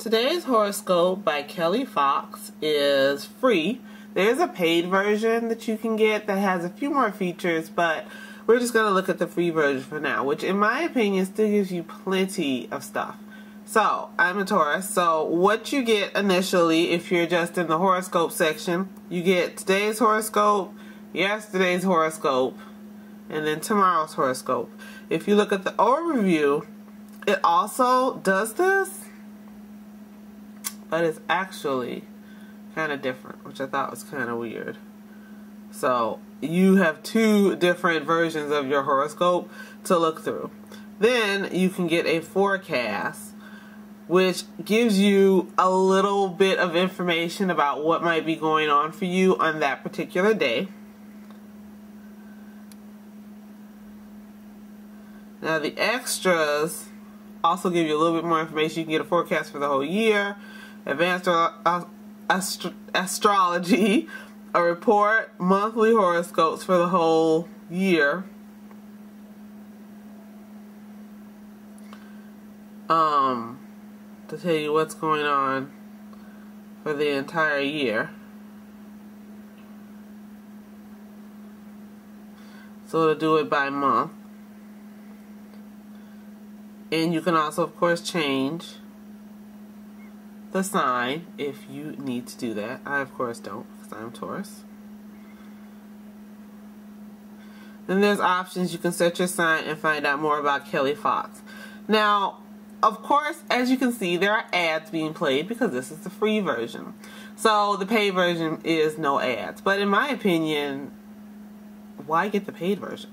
today's horoscope by Kelli Fox is free. There's a paid version that you can get that has a few more features, but we're just going to look at the free version for now, which in my opinion still gives you plenty of stuff. So, I'm a Taurus, so what you get initially, if you're just in the horoscope section, you get today's horoscope, yesterday's horoscope, and then tomorrow's horoscope. If you look at the overview, it also does this, but it's actually kind of different, which I thought was kind of weird. So you have two different versions of your horoscope to look through. Then you can get a forecast, which gives you a little bit of information about what might be going on for you on that particular day. Now the extras also give you a little bit more information. You can get a forecast for the whole year, advanced astrology, a report, monthly horoscopes for the whole year, to tell you what's going on for the entire year. So it'll do it by month. And you can also, of course, change the sign if you need to do that. I, of course, don't, because I'm Taurus. Then there's options. You can set your sign and find out more about Kelli Fox. Now, of course, as you can see, there are ads being played because this is the free version. So the paid version is no ads. But in my opinion, why get the paid version?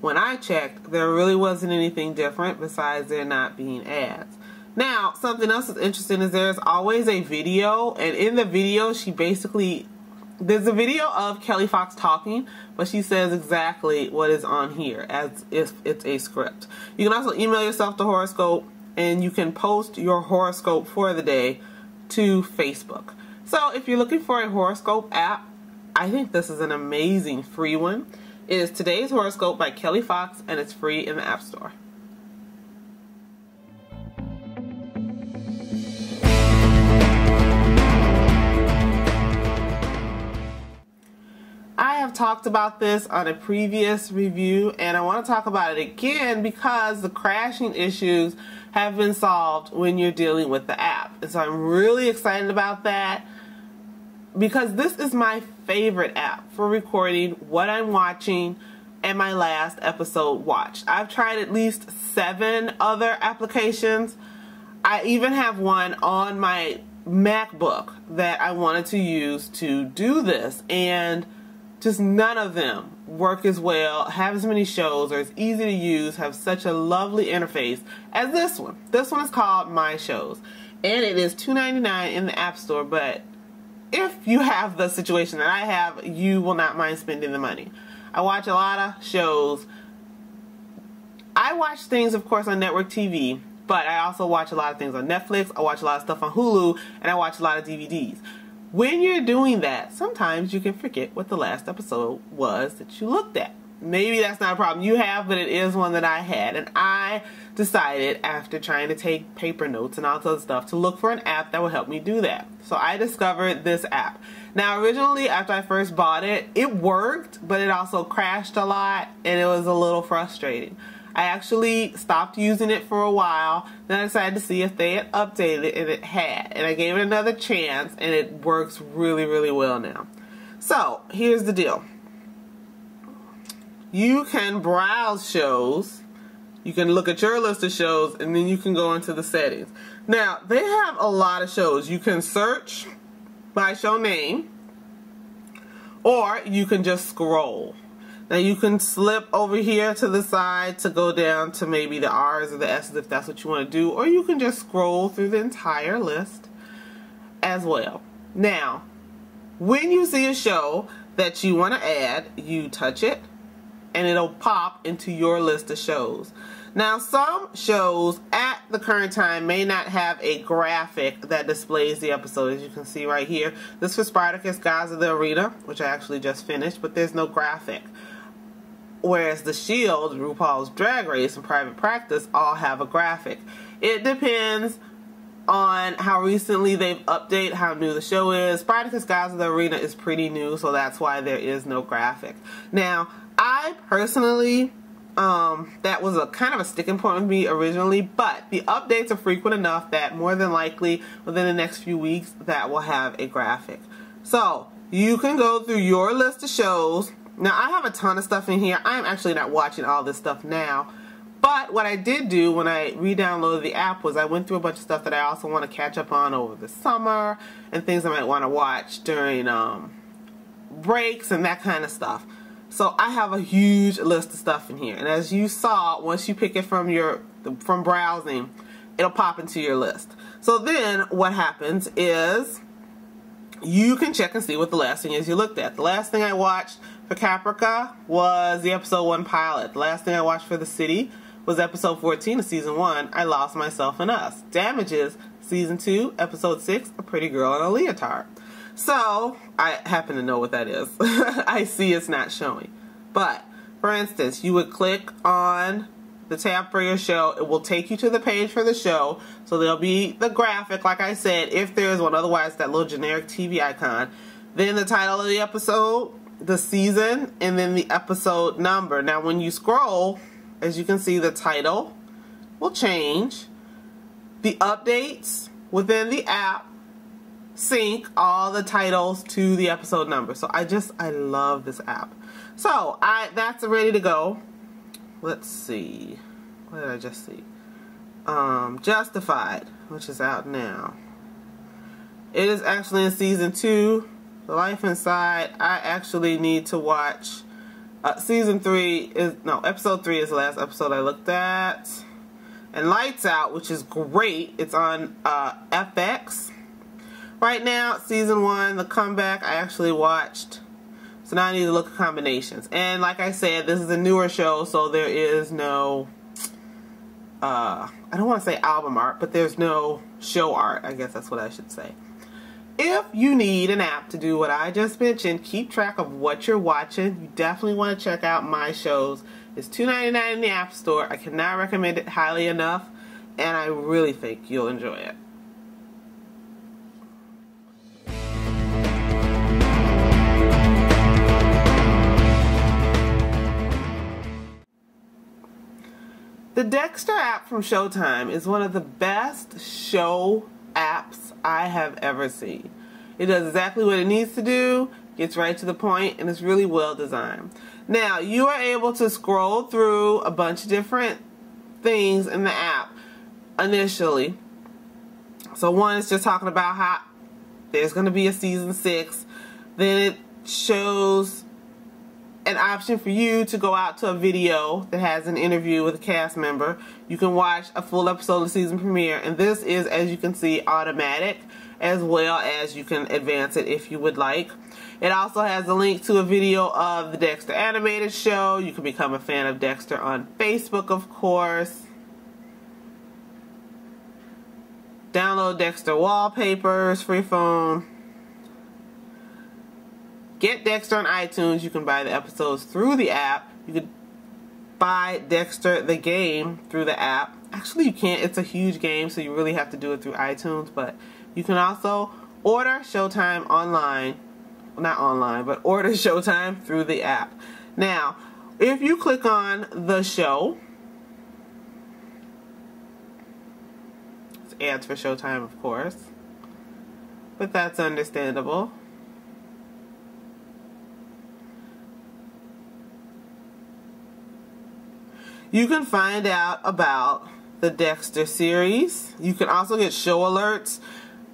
When I checked, there really wasn't anything different besides there not being ads. Now, something else that's interesting is there's always a video, and in the video, there's a video of Kelli Fox talking, but she says exactly what is on here as if it's a script. You can also email yourself the horoscope, and you can post your horoscope for the day to Facebook. So if you're looking for a horoscope app, I think this is an amazing free one. It is Today's Horoscope by Kelli Fox, and it's free in the App Store. I have talked about this on a previous review, and I want to talk about it again because the crashing issues have been solved when you're dealing with the app. And so I'm really excited about that, because this is my favorite app for recording what I'm watching and my last episode watched. I've tried at least 7 other applications. I even have one on my MacBook that I wanted to use to do this, and just none of them work as well, have as many shows, or as easy to use, have such a lovely interface as this one. This one is called My Shows, and it is $2.99 in the App Store, but if you have the situation that I have, you will not mind spending the money. I watch a lot of shows. I watch things, of course, on network TV, but I also watch a lot of things on Netflix. I watch a lot of stuff on Hulu, and I watch a lot of DVDs. When you're doing that, sometimes you can forget what the last episode was that you looked at. Maybe that's not a problem you have, but it is one that I had. And I decided, after trying to take paper notes and all this other stuff, to look for an app that would help me do that. So I discovered this app. Now, originally, after I first bought it, it worked, but it also crashed a lot, and it was a little frustrating. I actually stopped using it for a while. Then I decided to see if they had updated it, and it had. And I gave it another chance, and it works really, really well now. So, here's the deal. You can browse shows, you can look at your list of shows, and then you can go into the settings. Now, they have a lot of shows. You can search by show name, or you can just scroll. Now, you can slip over here to the side to go down to maybe the R's or the S's if that's what you want to do, or you can just scroll through the entire list as well. Now, when you see a show that you want to add, you touch it, and it'll pop into your list of shows. Now, some shows at the current time may not have a graphic that displays the episode, as you can see right here. This was Spartacus, Guys of the Arena, which I actually just finished, but there's no graphic. Whereas The Shield, RuPaul's Drag Race, and Private Practice all have a graphic. It depends on how recently they've updated how new the show is. Spartacus Guys of the Arena is pretty new, so that's why there is no graphic. Now, I personally, that was a kind of a sticking point with me originally, but the updates are frequent enough that more than likely within the next few weeks that will have a graphic. So you can go through your list of shows. Now, I have a ton of stuff in here. I'm actually not watching all this stuff now, but what I did do when I re-downloaded the app was I went through a bunch of stuff that I also want to catch up on over the summer and things I might want to watch during breaks and that kind of stuff. So I have a huge list of stuff in here, and as you saw, once you pick it from browsing, it'll pop into your list. So then what happens is you can check and see what the last thing is you looked at. The last thing I watched for Caprica was the episode 1 pilot. The last thing I watched for The City was episode 14 of season 1, I Lost Myself and Us. Damages, season 2, episode 6, A Pretty Girl in a Leotard. So, I happen to know what that is. I see it's not showing. But, for instance, you would click on the tab for your show. It will take you to the page for the show. So there'll be the graphic, like I said, if there is one. Otherwise, that little generic TV icon. Then the title of the episode, the season, and then the episode number. Now, when you scroll, as you can see, the title will change. The updates within the app sync all the titles to the episode number. So I love this app. So that's ready to go. Let's see. What did I just see? Justified, which is out now. It is actually in season 2. The Life Inside. I actually need to watch. Episode 3 is the last episode I looked at. And Lights Out, which is great. It's on FX. Right now, season 1, The Comeback, I actually watched. So now I need to look at combinations. And like I said, this is a newer show, so there is no, I don't want to say album art, but there's no show art. I guess that's what I should say. If you need an app to do what I just mentioned, keep track of what you're watching, you definitely want to check out My Shows. It's $2.99 in the App Store. I cannot recommend it highly enough, and I really think you'll enjoy it. The Dexter app from Showtime is one of the best show apps I have ever seen. It does exactly what it needs to do, gets right to the point, and it's really well designed. Now, you are able to scroll through a bunch of different things in the app initially. So one is just talking about how there's going to be a season 6. Then it shows an option for you to go out to a video that has an interview with a cast member. You can watch a full episode of the season premiere, and this is, as you can see, automatic, as well as you can advance it if you would like. It also has a link to a video of the Dexter animated show. You can become a fan of Dexter on Facebook, of course. Download Dexter wallpapers for your phone. Get Dexter on iTunes. You can buy the episodes through the app. You could buy Dexter the game through the app. Actually, you can't. It's a huge game, so you really have to do it through iTunes. But you can also order Showtime online. Not online, but order Showtime through the app. Now, if you click on the show, it's ads for Showtime, of course. But that's understandable. You can find out about the Dexter series. You can also get show alerts.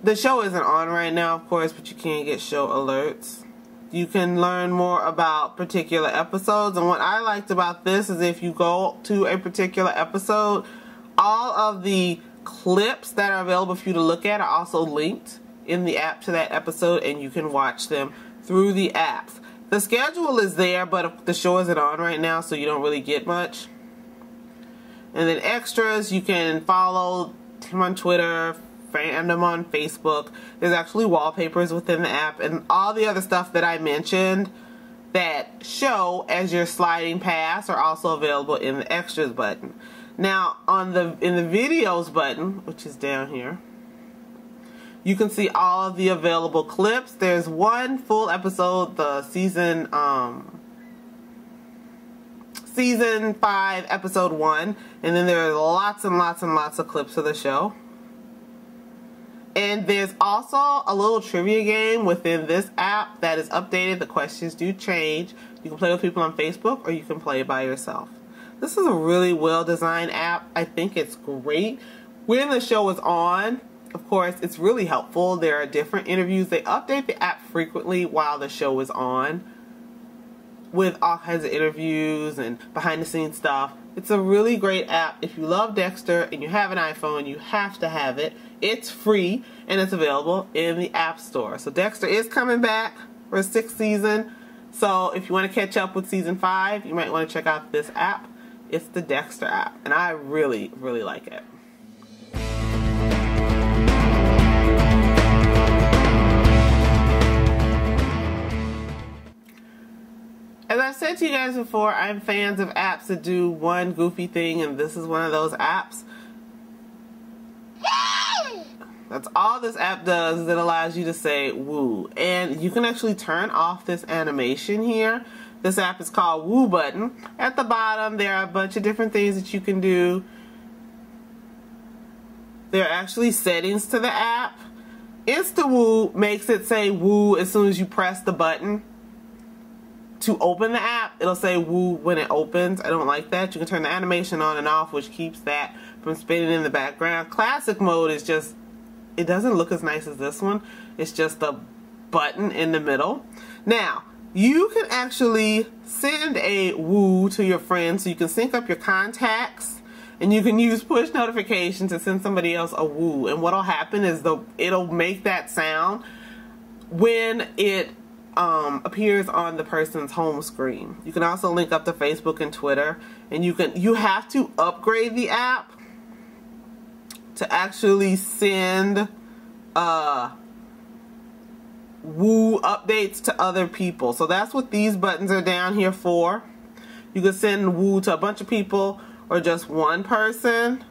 The show isn't on right now, of course, but you can get show alerts. You can learn more about particular episodes. And what I liked about this is if you go to a particular episode, all of the clips that are available for you to look at are also linked in the app to that episode, and you can watch them through the apps. The schedule is there, but the show isn't on right now, so you don't really get much. And then extras, you can follow him on Twitter, friend him on Facebook. There's actually wallpapers within the app, and all the other stuff that I mentioned that show as you're sliding past are also available in the extras button. Now, in the videos button, which is down here, You can see all of the available clips. There's one full episode, the season 5, episode 1, and then there are lots and lots and lots of clips of the show. And there's also a little trivia game within this app that is updated. The questions do change. You can play with people on Facebook, or you can play by yourself. This is a really well-designed app. I think it's great. When the show is on, of course, it's really helpful. There are different interviews. They update the app frequently while the show is on, with all kinds of interviews and behind-the-scenes stuff. It's a really great app. If you love Dexter and you have an iPhone, you have to have it. It's free, and it's available in the App Store. So Dexter is coming back for a 6th season. So if you want to catch up with season 5, you might want to check out this app. It's the Dexter app, and I really, really like it. As I've said to you guys before, I'm fans of apps that do one goofy thing, and this is one of those apps. That's all this app does, is it allows you to say woo. And you can actually turn off this animation here. This app is called Woo button. At the bottom, there are a bunch of different things that you can do. There are actually settings to the app. Insta-Woo makes it say woo as soon as you press the button. To open the app, it'll say woo when it opens. I don't like that. You can turn the animation on and off, which keeps that from spinning in the background. Classic mode is just, it doesn't look as nice as this one. It's just a button in the middle. Now, you can actually send a woo to your friends, so you can sync up your contacts, and you can use push notifications to send somebody else a woo. And what'll happen is it'll make that sound when it appears on the person's home screen. You can also link up to Facebook and Twitter, and you have to upgrade the app to actually send woo updates to other people. So that's what these buttons are down here for. You can send woo to a bunch of people or just one person.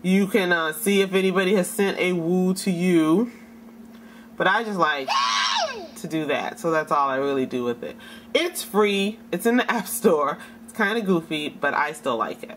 You can see if anybody has sent a woo to you. But I just like to do that, so that's all I really do with it. It's free. It's in the App Store. It's kind of goofy, but I still like it.